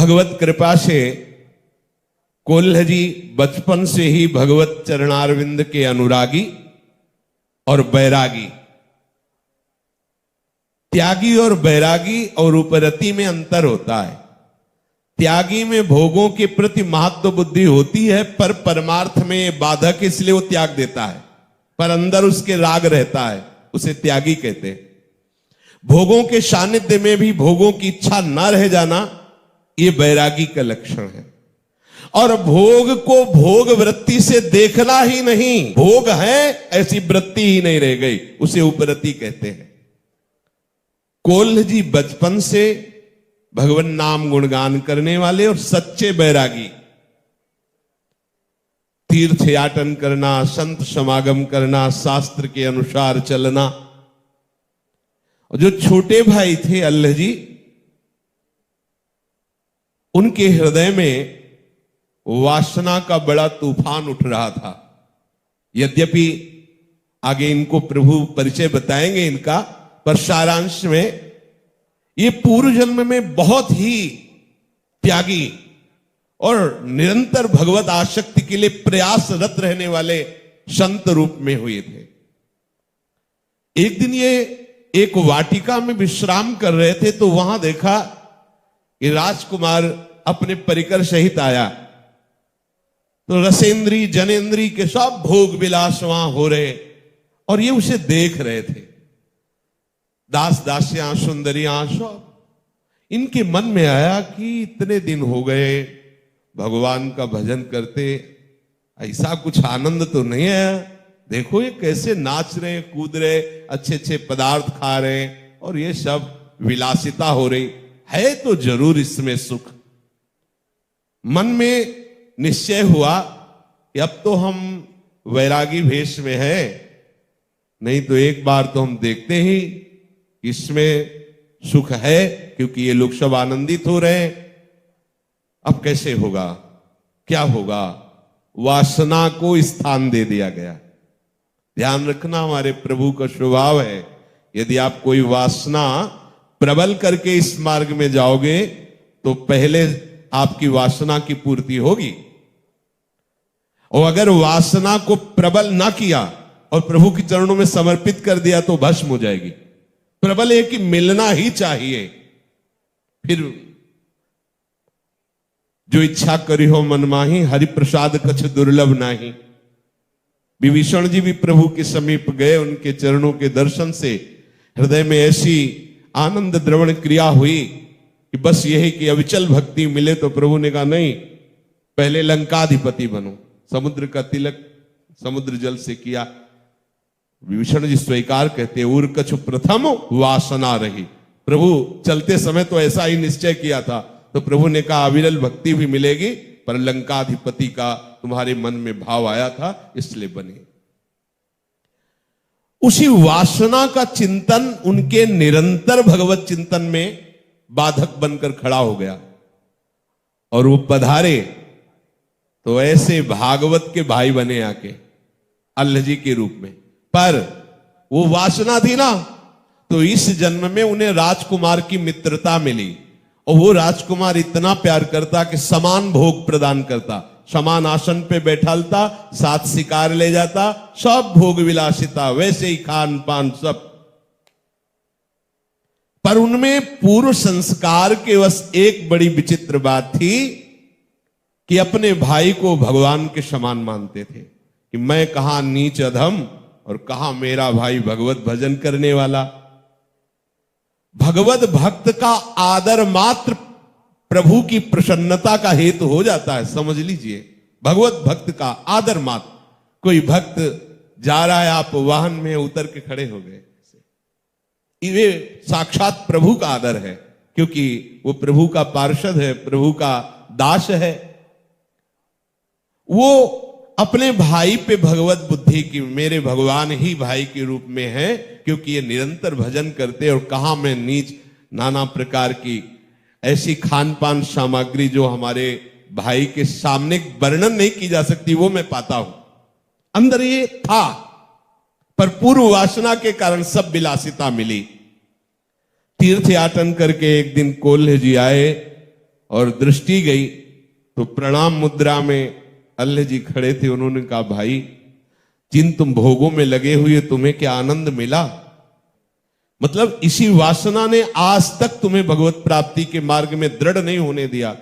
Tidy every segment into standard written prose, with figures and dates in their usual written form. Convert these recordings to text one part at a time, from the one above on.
भगवत कृपा से कोल्ह जी बचपन से ही भगवत चरणारविंद के अनुरागी और बैरागी। त्यागी और बैरागी और उपरति में अंतर होता है। त्यागी में भोगों के प्रति महत्व बुद्धि होती है, पर परमार्थ में बाधक, इसलिए वो त्याग देता है, पर अंदर उसके राग रहता है, उसे त्यागी कहते हैं। भोगों के सानिध्य में भी भोगों की इच्छा न रह जाना, ये बैरागी का लक्षण है। और भोग को भोग वृत्ति से देखना ही नहीं, भोग है ऐसी वृत्ति ही नहीं रह गई, उसे उपरति कहते हैं। कोल्ह जी बचपन से भगवान नाम गुणगान करने वाले और सच्चे बैरागी। तीर्थ याटन करना, संत समागम करना, शास्त्र के अनुसार चलना। और जो छोटे भाई थे अल्लाह जी, उनके हृदय में वासना का बड़ा तूफान उठ रहा था। यद्यपि आगे इनको प्रभु परिचय बताएंगे इनका, पर सारांश में ये पूर्व जन्म में बहुत ही त्यागी और निरंतर भगवत आसक्ति के लिए प्रयासरत रहने वाले संत रूप में हुए थे। एक दिन ये एक वाटिका में विश्राम कर रहे थे, तो वहां देखा कि राजकुमार अपने परिकर सहित आया। तो रसेंद्री जनेन्द्री के सब भोग विलास वहां हो रहे और ये उसे देख रहे थे। दास दासियां सुंदरियां सब। इनके मन में आया कि इतने दिन हो गए भगवान का भजन करते, ऐसा कुछ आनंद तो नहीं है। देखो ये कैसे नाच रहे, कूद रहे, अच्छे अच्छे पदार्थ खा रहे, और ये सब विलासिता हो रही है, तो जरूर इसमें सुख। मन में निश्चय हुआ कि अब तो हम वैरागी भेष में हैं, नहीं तो एक बार तो हम देखते ही इसमें सुख है, क्योंकि ये लोग सब आनंदित हो रहे हैं। अब कैसे होगा, क्या होगा? वासना को स्थान दे दिया गया। ध्यान रखना, हमारे प्रभु का स्वभाव है, यदि आप कोई वासना प्रबल करके इस मार्ग में जाओगे तो पहले आपकी वासना की पूर्ति होगी, और अगर वासना को प्रबल ना किया और प्रभु के चरणों में समर्पित कर दिया तो भस्म हो जाएगी। प्रबल है कि मिलना ही चाहिए। फिर जो इच्छा करी हो मन माही, हरि प्रसाद कछ दुर्लभ नाही। विभीषण जी भी प्रभु के समीप गए, उनके चरणों के दर्शन से हृदय में ऐसी आनंद द्रवण क्रिया हुई कि बस यही कि अविचल भक्ति मिले। तो प्रभु ने कहा नहीं, पहले लंकाधिपति बनो। समुद्र का तिलक समुद्र जल से किया। विभीषण जी स्वीकार कहते, उर कछु प्रथम वासना रही। प्रभु चलते समय तो ऐसा ही निश्चय किया था, तो प्रभु ने कहा अविरल भक्ति भी मिलेगी, पर लंकाधिपति का तुम्हारे मन में भाव आया था, इसलिए बने। उसी वासना का चिंतन उनके निरंतर भगवत चिंतन में बाधक बनकर खड़ा हो गया, और वो पधारे तो ऐसे भागवत के भाई बने आके अल्लाह जी के रूप में। पर वो वासना थी ना, तो इस जन्म में उन्हें राजकुमार की मित्रता मिली, और वो राजकुमार इतना प्यार करता कि समान भोग प्रदान करता, समान आसन पे बैठालता, साथ शिकार ले जाता, सब भोग विलासिता, वैसे ही खान पान सब। पर उनमें पूर्व संस्कार के वश एक बड़ी विचित्र बात थी कि अपने भाई को भगवान के समान मानते थे, कि मैं कहां नीच अधम और कहां मेरा भाई भगवत भजन करने वाला। भगवत भक्त का आदर मात्र प्रभु की प्रसन्नता का हेतु हो जाता है, समझ लीजिए। भगवत भक्त का आदर मात्र। कोई भक्त जा रहा है, आप वाहन में उतर के खड़े हो गए, ये साक्षात प्रभु का आदर है, क्योंकि वो प्रभु का पार्षद है, प्रभु का दास है। वो अपने भाई पे भगवत बुद्धि की, मेरे भगवान ही भाई के रूप में है, क्योंकि ये निरंतर भजन करते, और कहां मैं नीच, नाना प्रकार की ऐसी खान पान सामग्री जो हमारे भाई के सामने वर्णन नहीं की जा सकती, वो मैं पाता हूं। अंदर ये था, पर पूर्व वासना के कारण सब विलासिता मिली। तीर्थ याटन करके एक दिन कोल्ह जी आए और दृष्टि गई तो प्रणाम मुद्रा में अल्लाह जी खड़े थे। उन्होंने कहा, भाई जिन तुम भोगों में लगे हुए तुम्हें क्या आनंद मिला? मतलब इसी वासना ने आज तक तुम्हें भगवत प्राप्ति के मार्ग में दृढ़ नहीं होने दिया।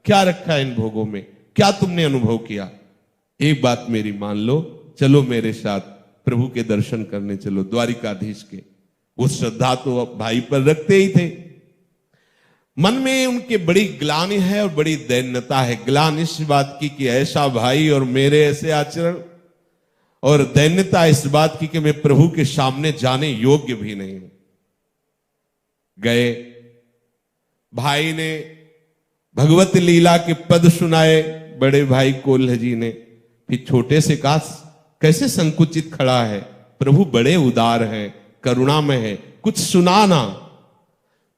क्या रखा है इन भोगों में? क्या तुमने अनुभव किया? एक बात मेरी मान लो, चलो मेरे साथ प्रभु के दर्शन करने चलो, द्वारिकाधीश के। वो श्रद्धा तो भाई पर रखते ही थे। मन में उनके बड़ी ग्लानि है और बड़ी दैन्यता है। ग्लानि इस बात की कि ऐसा भाई और मेरे ऐसे आचरण, और दैन्यता इस बात की कि मैं प्रभु के सामने जाने योग्य भी नहीं हूं। गए, भाई ने भगवत लीला के पद सुनाए, बड़े भाई कोल्ह जी ने। फिर छोटे से कहा, कैसे संकुचित खड़ा है, प्रभु बड़े उदार हैं, करुणामय है, कुछ सुनाना।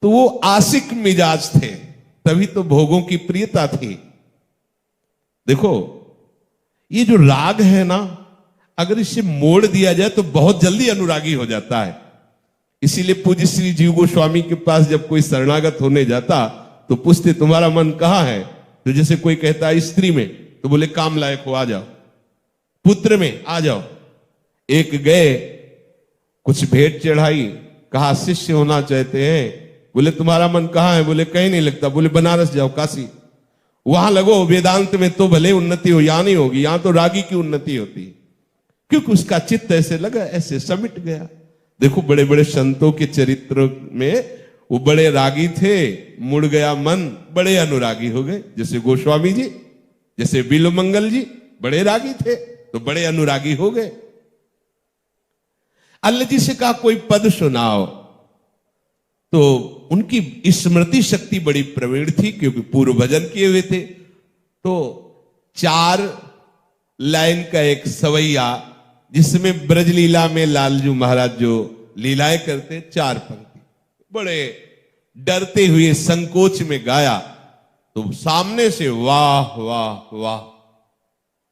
तो वो आशिक मिजाज थे, तभी तो भोगों की प्रियता थी। देखो ये जो राग है ना, अगर इसे मोड़ दिया जाए तो बहुत जल्दी अनुरागी हो जाता है। इसीलिए पूज्य श्री जीव गोस्वामी के पास जब कोई शरणागत होने जाता तो पूछते, तुम्हारा मन कहां है? तो जैसे कोई कहता है स्त्री में, तो बोले काम लायक हो, आ जाओ। पुत्र में, आ जाओ। एक गए, कुछ भेंट चढ़ाई, कहा शिष्य होना चाहते हैं। बोले तुम्हारा मन कहां है? बोले कहीं नहीं लगता। बोले बनारस जाओ, काशी, वहां लगो, वेदांत में तो भले उन्नति हो, यहां नहीं होगी, यहां तो रागी की उन्नति होती, क्योंकि उसका चित्त ऐसे लगा, ऐसे समिट गया। देखो बड़े बड़े संतों के चरित्र में वो बड़े रागी थे, मुड़ गया मन, बड़े अनुरागी हो गए। जैसे गोस्वामी जी, जैसे बिल्वमंगल जी, बड़े रागी थे तो बड़े अनुरागी हो गए। अल्लाह जी से कहा कोई पद सुनाओ, तो उनकी स्मृति शक्ति बड़ी प्रवीण थी, क्योंकि पूर्व भजन किए हुए थे। तो 4 लाइन का एक सवैया, जिसमें ब्रजलीला में लालजू महाराज जो लीलाएं करते, 4 पंक्ति बड़े डरते हुए संकोच में गाया। तो सामने से वाह वाह वाह,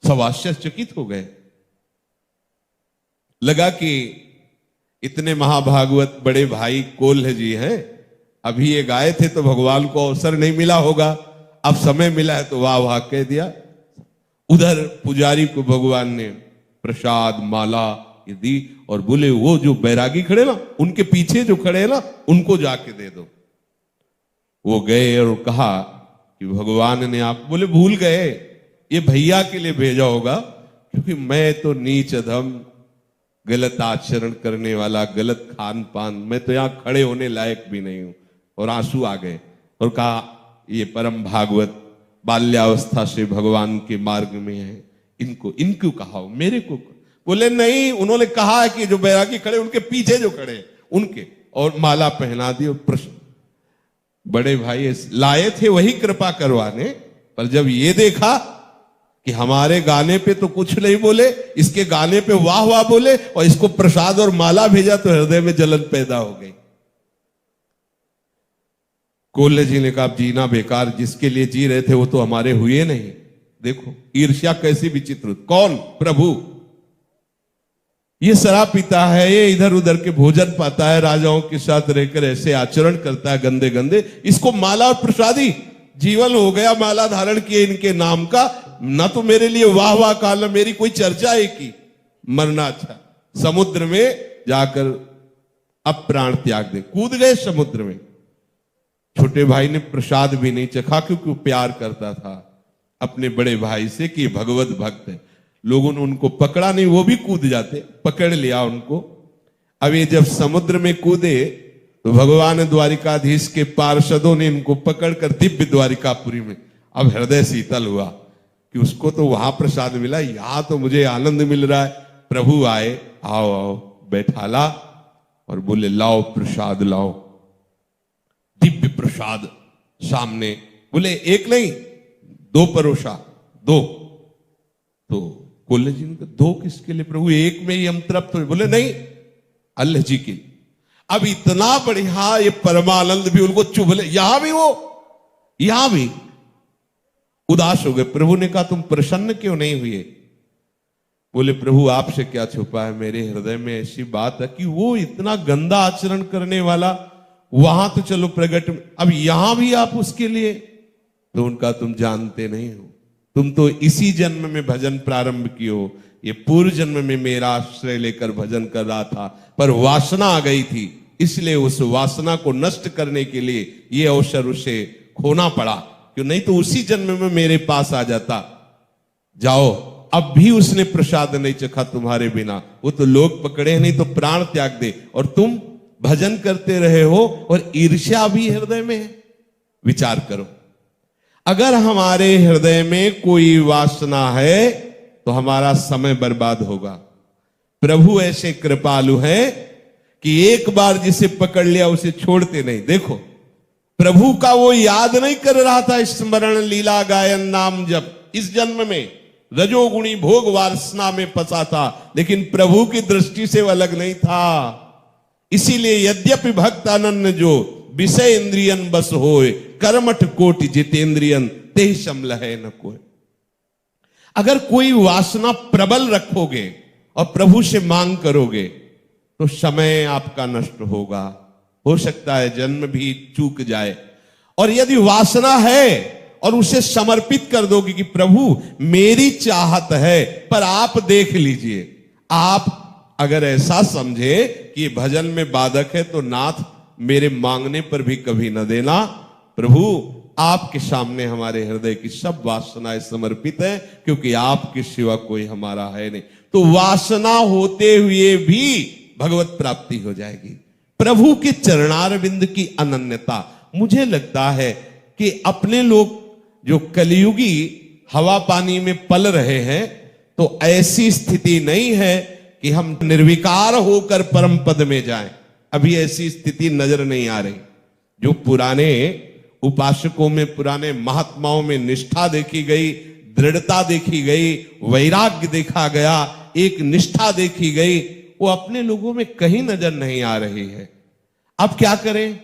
सब आश्चर्यचकित हो गए। लगा कि इतने महाभागवत बड़े भाई कोल्ह जी हैं, अभी ये गाए थे तो भगवान को अवसर नहीं मिला होगा, अब समय मिला है तो वाह वाह कह दिया। उधर पुजारी को भगवान ने प्रसाद माला ये दी और बोले वो जो बैरागी खड़े ना, उनके पीछे जो खड़े ना, उनको जाके दे दो। वो गए और कहा कि भगवान ने आप, बोले भूल गए, ये भैया के लिए भेजा होगा, क्योंकि मैं तो नीच अधम, गलत आचरण करने वाला, गलत खान पान, मैं तो यहां खड़े होने लायक भी नहीं हूं। और आंसू आ गए और कहा ये परम भागवत बाल्यावस्था से भगवान के मार्ग में है, इनको कहा, मेरे को। बोले नहीं, उन्होंने कहा है कि जो बैरागी खड़े उनके पीछे जो खड़े उनके, और माला पहना दी। और प्रश्न बड़े भाई लाए थे वही कृपा करवाने, पर जब ये देखा कि हमारे गाने पे तो कुछ नहीं बोले, इसके गाने पे वाह वाह बोले और इसको प्रसाद और माला भेजा, तो हृदय में जलन पैदा हो गई। कोल्ह जी ने कहा जीना बेकार, जिसके लिए जी रहे थे वो तो हमारे हुए नहीं। देखो ईर्ष्या कैसी विचित्र। कौन? प्रभु। ये शराब पीता है, ये इधर उधर के भोजन पाता है, राजाओं के साथ रहकर ऐसे आचरण करता है गंदे गंदे, इसको माला और प्रसादी जीवन हो गया माला धारण किए इनके नाम का। ना तो मेरे लिए वाह वाह का, ना मेरी कोई चर्चा है की, मरना अच्छा। समुद्र में जाकर अब प्राण त्याग दे, कूद गए समुद्र में। छोटे भाई ने प्रसाद भी नहीं चखा, क्योंकि वो प्यार करता था अपने बड़े भाई से कि भगवत भक्त है। लोगों ने उनको पकड़ा नहीं, वो भी कूद जाते, पकड़ लिया उनको। अब ये जब समुद्र में कूदे तो भगवान द्वारिकाधीश के पार्षदों ने इनको पकड़कर दिव्य द्वारिकापुरी में, अब हृदय शीतल हुआ कि उसको तो वहां प्रसाद मिला, यहां तो मुझे आनंद मिल रहा है। प्रभु आए, आओ आओ, बैठाला और बोले लाओ प्रसाद लाओ। दिव्य प्रसाद सामने, बोले एक नहीं 2 परोसा, 2। तो कोल्ह जी ने कहा 2 किसके लिए प्रभु, एक में ही हम तृप्त हो। बोले नहीं, अल्लाह जी के। अब इतना बढ़िया ये परमानंद भी उनको चुभले, यहां भी वो, यहां भी उदास हो गए। प्रभु ने कहा तुम प्रसन्न क्यों नहीं हुए? बोले प्रभु आपसे क्या छुपा है, मेरे हृदय में ऐसी बात है कि वो इतना गंदा आचरण करने वाला, वहां तो चलो प्रगट, अब यहां भी आप उसके लिए तो उनका तुम जानते नहीं हो। तुम तो इसी जन्म में भजन प्रारंभ कियो, ये पूर्व जन्म में मेरा आश्रय लेकर भजन कर रहा था, पर वासना आ गई थी, इसलिए उस वासना को नष्ट करने के लिए ये अवसर उसे खोना पड़ा, क्यों नहीं तो उसी जन्म में मेरे पास आ जाता। जाओ, अब भी उसने प्रसाद नहीं चखा तुम्हारे बिना, वो तो लोग पकड़े नहीं तो प्राण त्याग दे, और तुम भजन करते रहे हो और ईर्ष्या भी हृदय में है। विचार करो, अगर हमारे हृदय में कोई वासना है तो हमारा समय बर्बाद होगा। प्रभु ऐसे कृपालु हैं कि एक बार जिसे पकड़ लिया उसे छोड़ते नहीं। देखो, प्रभु का वो याद नहीं कर रहा था, स्मरण लीला गायन नाम जप। इस जन्म में रजोगुणी भोग वासना में फंसा था, लेकिन प्रभु की दृष्टि से वो अलग नहीं था। इसीलिए यद्यपि भक्त अनन्य जो विषय इंद्रियन बस होए, कर्मठ कोटि जितेंद्रियन ते समल है न कोई। अगर कोई वासना प्रबल रखोगे और प्रभु से मांग करोगे तो समय आपका नष्ट होगा, हो सकता है जन्म भी चूक जाए। और यदि वासना है और उसे समर्पित कर दोगे कि प्रभु मेरी चाहत है पर आप देख लीजिए, आप अगर ऐसा समझे कि भजन में बाधक है तो नाथ मेरे मांगने पर भी कभी न देना। प्रभु आपके सामने हमारे हृदय की सब वासनाएं समर्पित है, क्योंकि आपके सिवा कोई हमारा है नहीं। तो वासना होते हुए भी भगवत प्राप्ति हो जाएगी। प्रभु के चरणारविंद की अनन्यता, मुझे लगता है कि अपने लोग जो कलियुगी हवा पानी में पल रहे हैं, तो ऐसी स्थिति नहीं है कि हम निर्विकार होकर परम पद में जाएं। अभी ऐसी स्थिति नजर नहीं आ रही। जो पुराने उपासकों में, पुराने महात्माओं में निष्ठा देखी गई, दृढ़ता देखी गई, वैराग्य देखा गया, एक निष्ठा देखी गई, वो अपने लोगों में कहीं नजर नहीं आ रही है। अब क्या करें?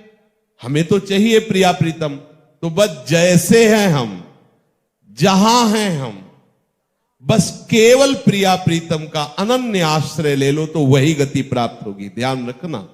हमें तो चाहिए प्रिया प्रीतम, तो बस जैसे हैं हम, जहां हैं हम, बस केवल प्रिया प्रीतम का अनन्य आश्रय ले लो तो वही गति प्राप्त होगी। ध्यान रखना।